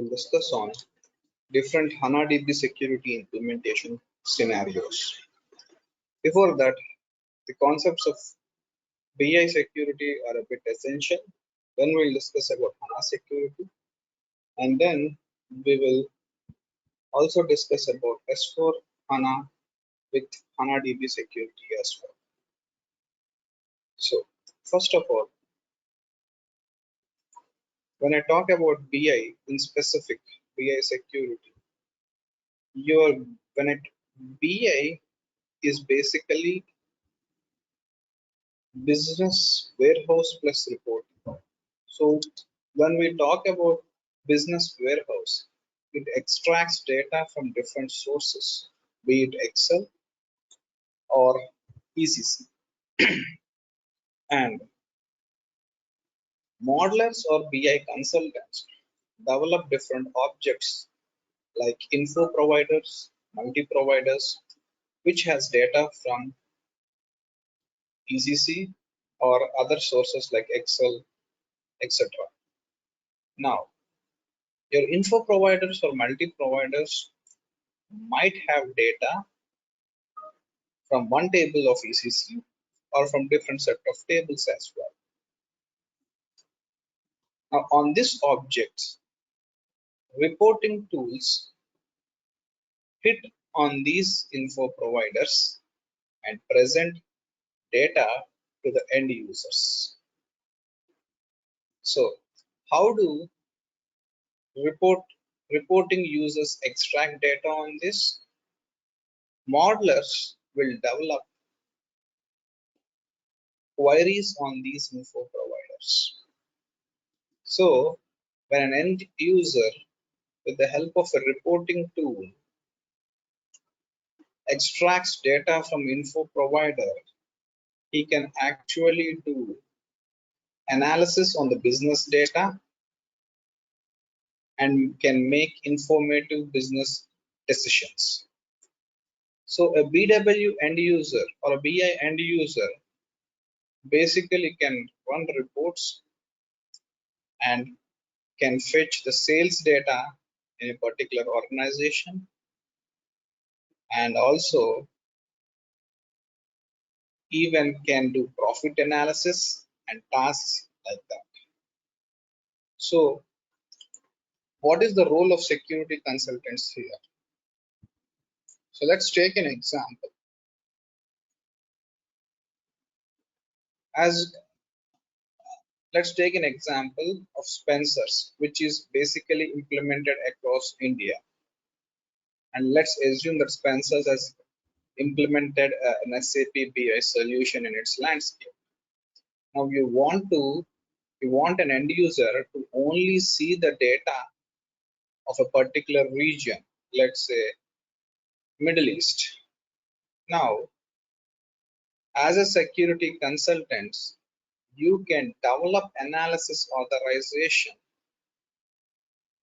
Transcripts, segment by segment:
will discuss on different HANA DB security implementation scenarios. Before that, the concepts of BI security are a bit essential. Then we'll discuss about HANA security, and then we will also discuss about S4 HANA with HANA DB security as well. So, first of all, when I talk about BI in specific, BI security, your when it BI is basically business warehouse plus reporting. So when we talk about business warehouse, it extracts data from different sources, be it Excel or ECC. And modelers or BI consultants develop different objects like info providers, multi-providers, which has data from ECC or other sources like Excel, etc. Now, your info providers or multi-providers might have data from one table of ECC or from different set of tables as well. Now, on this objects, reporting tools hit on these info providers and present data to the end users. So, how do reporting users extract data on this? Modelers will develop queries on these info providers. So, when an end user, with the help of a reporting tool, extracts data from info provider, he can actually do analysis on the business data and can make informative business decisions. So a BW end user or a BI end user basically can run reports and can fetch the sales data in a particular organization, and also even can do profit analysis and tasks like that. So what is the role of security consultants here? So let's take an example. Let's take an example of Spencer's, which is basically implemented across India. And let's assume that Spencer's has implemented an SAP BI solution in its landscape. Now you want an end user to only see the data of a particular region, let's say Middle East. Now, as a security consultant, you can develop analysis authorization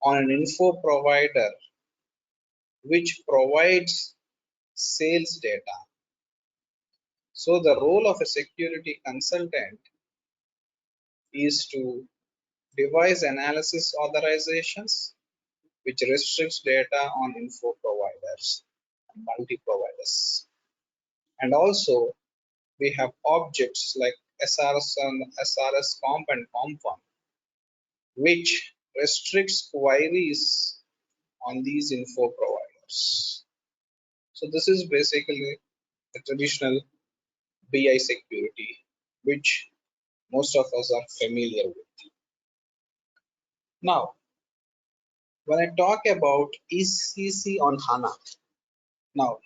on an info provider which provides sales data. So the role of a security consultant is to devise analysis authorizations which restricts data on info providers and multi-providers. And also we have objects like SRS and SRS comp and comp1, which restricts queries on these info providers. So this is basically the traditional BI security, which most of us are familiar with. Now, when I talk about ECC on HANA, now,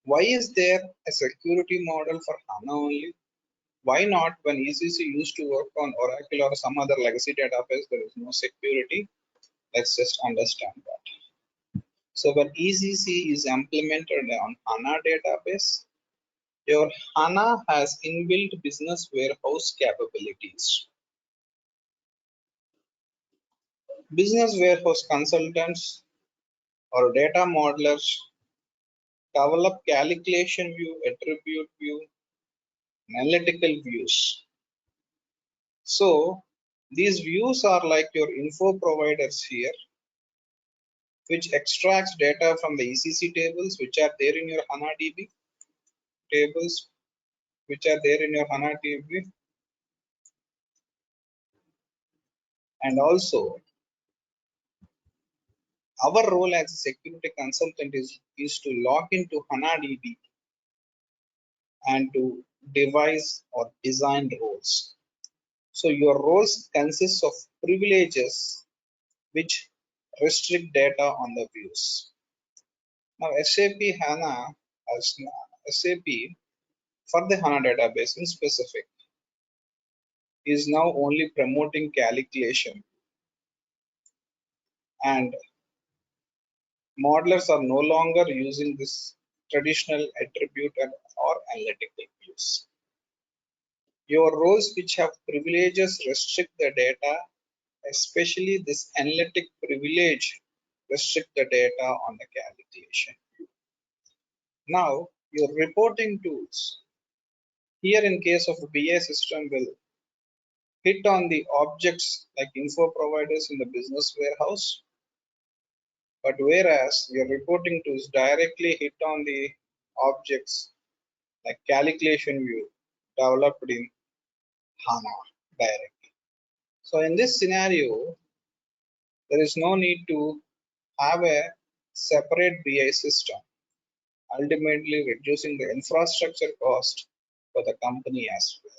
why is there a security model for HANA only? Why not when ECC used to work on Oracle or some other legacy database, there is no security? Let's just understand that. So when ECC is implemented on HANA database, your HANA has inbuilt business warehouse capabilities. Business warehouse consultants or data modelers develop calculation view, attribute view, analytical views. So These views are like your info providers here, which extracts data from the ECC tables which are there in your HANA DB tables, which are there in your HANA DB, and also our role as a security consultant is to log into HANA DB and to devise or design roles. So your roles consist of privileges which restrict data on the views. Now SAP HANA as SAP for the HANA database in specific is now only promoting calculation, and modelers are no longer using this traditional attribute or analytical views. Your roles which have privileges restrict the data, especially this analytic privilege restrict the data on the calculation. Now, your reporting tools here in case of a BI system will hit on the objects like info providers in the business warehouse, but whereas your reporting tools directly hit on the objects like calculation view developed in HANA directly. So in this scenario, there is no need to have a separate BI system, ultimately reducing the infrastructure cost for the company as well.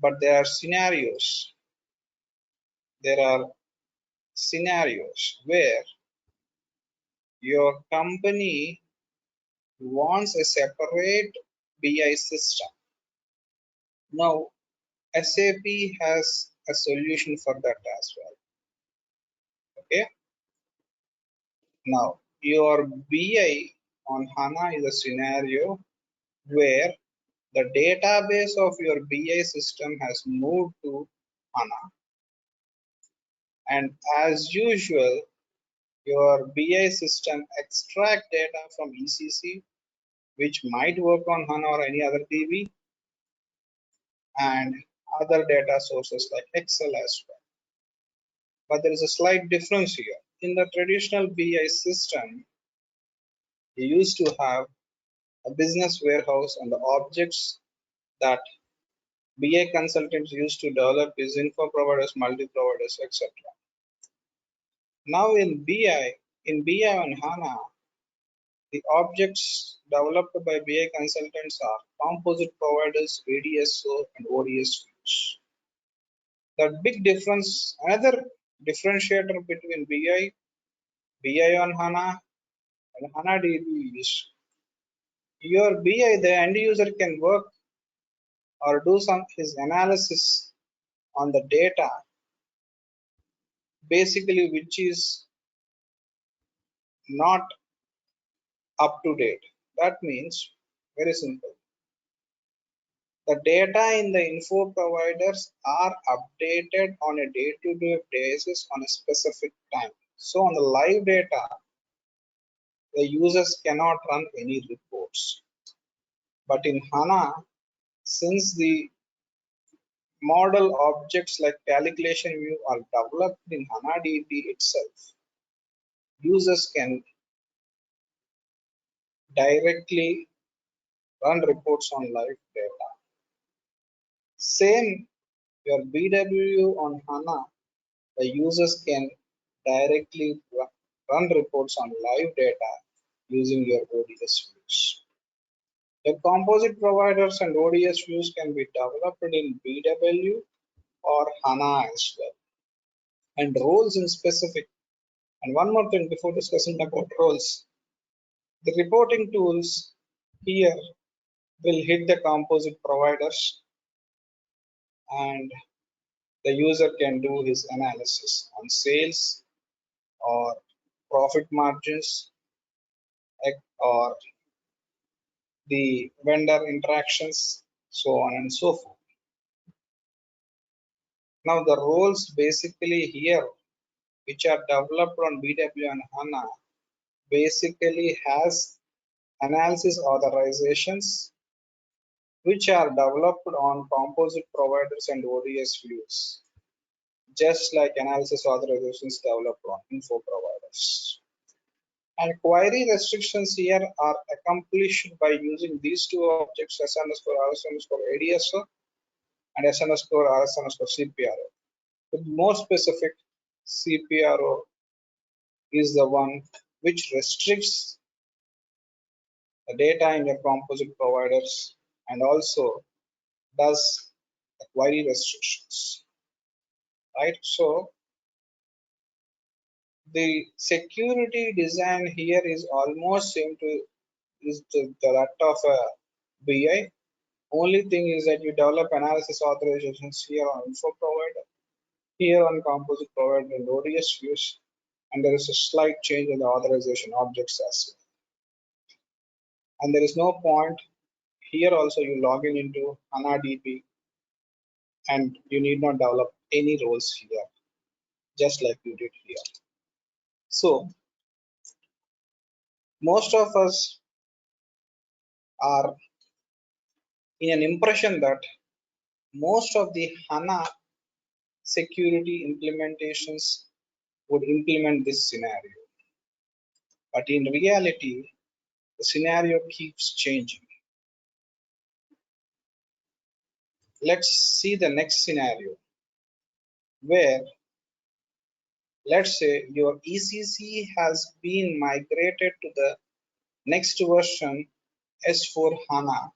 But there are scenarios where your company wants a separate BI system. Now SAP has a solution for that as well. Okay. Now your BI on HANA is a scenario where the database of your BI system has moved to HANA, and as usual, your BI system extract data from ECC, which might work on HANA or any other DB, and other data sources like Excel as well. But there is a slight difference here. In the traditional BI system, you used to have a business warehouse and the objects that BI consultants used to develop is info providers, multi-providers, etc. Now in BI on HANA, the objects developed by BI consultants are composite providers, ADSO, and ODS views. The big difference, another differentiator between BI on HANA, and HANA DB is your BI, the end user can work or do some his analysis on the data, basically which is not up to date. That means very simple. The data in the info providers are updated on a day-to-day basis on a specific time. So on the live data, the users cannot run any reports. But in HANA, since the model objects like calculation view are developed in HANA DB itself, users can directly run reports on live data. Same, your BW on HANA, the users can directly run reports on live data using your ODS views. The composite providers and ODS views can be developed in BW or HANA as well. And roles in specific. And one more thing before discussing about roles. The reporting tools here will hit the composite providers, and the user can do his analysis on sales or profit margins or the vendor interactions, so on and so forth. Now the roles basically here which are developed on BW and HANA basically has analysis authorizations which are developed on composite providers and ODS views, just like analysis authorizations developed on info providers. And query restrictions here are accomplished by using these two objects, S underscore RS underscore ADSO and S underscore RS underscore CPRO. With more specific, CPRO is the one which restricts the data in your composite providers and also does the query restrictions, right? So the security design here is almost same to that of a BI. Only thing is that you develop analysis authorizations here on info provider, here on composite provider and ODS views, and there is a slight change in the authorization objects as well. And there is no point here also you log in into HANA DB and you need not develop any roles here, just like you did here. So most of us are in an impression that most of the HANA security implementations would implement this scenario. But in reality, the scenario keeps changing. Let's see the next scenario where, let's say, your ECC has been migrated to the next version S4 HANA,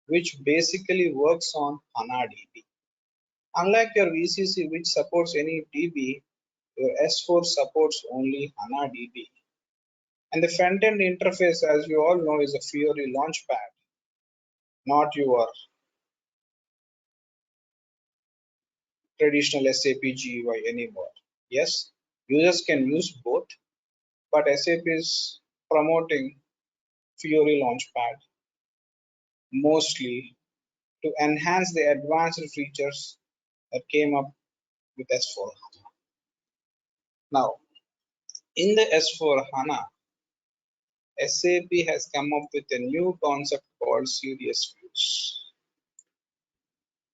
which basically works on HANA DB. Unlike your ECC, which supports any DB, your S4 supports only HANA DB. And the front-end interface, as you all know, is a Fiori Launchpad, not your traditional SAP GUI anymore. Yes, users can use both, but SAP is promoting Fiori Launchpad mostly to enhance the advanced features that came up with S4 HANA. Now, in the S4 HANA, SAP has come up with a new concept called CDS views.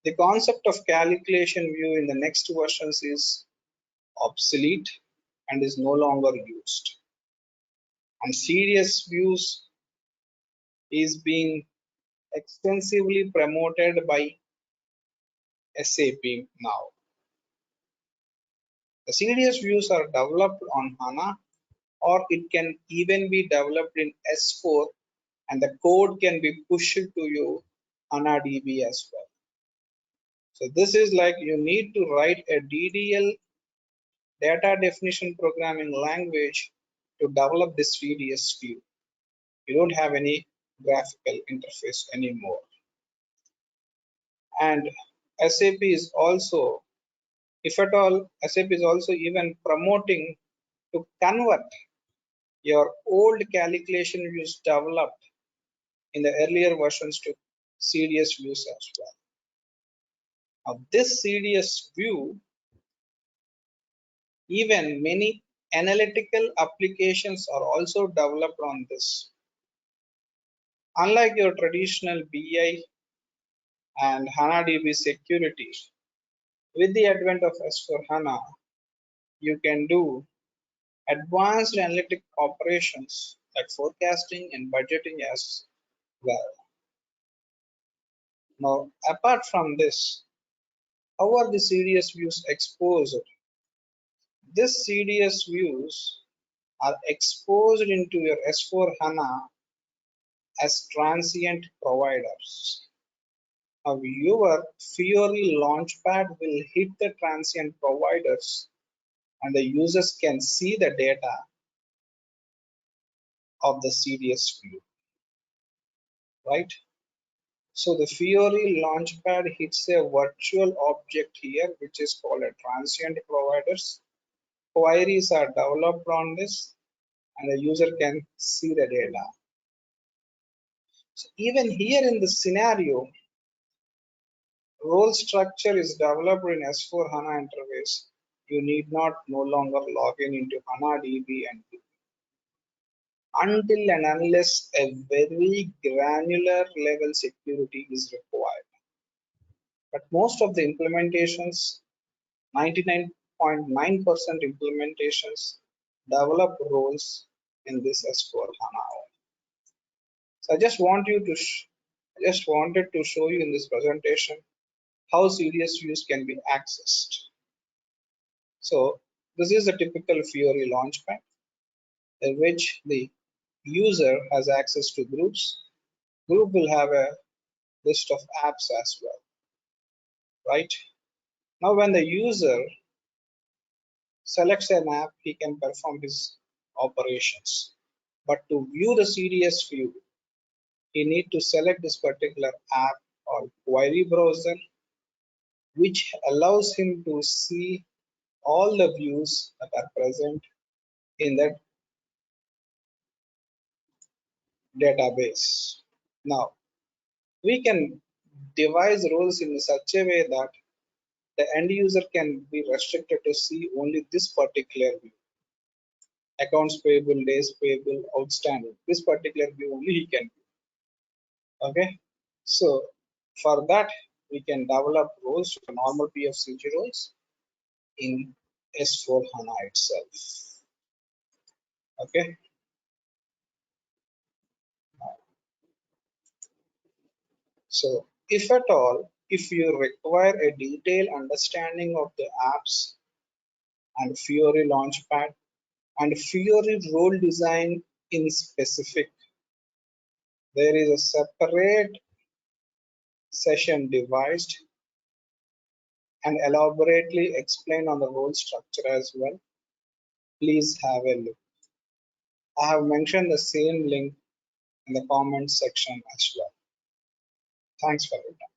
The concept of calculation view in the next versions is obsolete and is no longer used. And CDS views is being extensively promoted by SAP now. The CDS views are developed on HANA, or it can even be developed in S4 and the code can be pushed to you HANA DB as well. So this is like you need to write a DDL, data definition programming language, to develop this CDS view. You don't have any graphical interface anymore. And SAP is also, if at all, SAP is also even promoting to convert your old calculation views developed in the earlier versions to CDS views as well. Now this CDS view, even many analytical applications are also developed on this. Unlike your traditional BI and HANA DB security, with the advent of S4 HANA, you can do advanced analytic operations like forecasting and budgeting as well. Now, apart from this, how are the CDS views exposed? These CDS views are exposed into your S4 HANA as transient providers. Now, your Fiori Launchpad will hit the transient providers and the users can see the data of the CDS view, right? So the Fiori Launchpad hits a virtual object here, which is called a transient providers. Queries are developed on this and the user can see the data. So even here in the scenario, role structure is developed in S4 HANA interface. You need not no longer log in into HANA DB and until and unless a very granular level security is required. But most of the implementations, 99.9% implementations, develop roles in this S4HANA. So I just wanted to show you in this presentation how serious views can be accessed. So this is a typical Fiori launchpad in which the user has access to groups. Group will have a list of apps as well, right? Now when the user selects an app, he can perform his operations. But to view the CDS view, he need to select this particular app or query browser, which allows him to see all the views that are present in that database. Now, we can devise roles in such a way that the end user can be restricted to see only this particular view. Accounts payable, days payable, outstanding. This particular view only he can view. Okay. So for that, we can develop roles to normal PFCG roles in S4 HANA itself. Okay. So if at all, if you require a detailed understanding of the apps and Fiori Launchpad and Fiori role design in specific, there is a separate session devised and elaborately explained on the role structure as well. Please have a look. I have mentioned the same link in the comment section as well. Thanks for your time.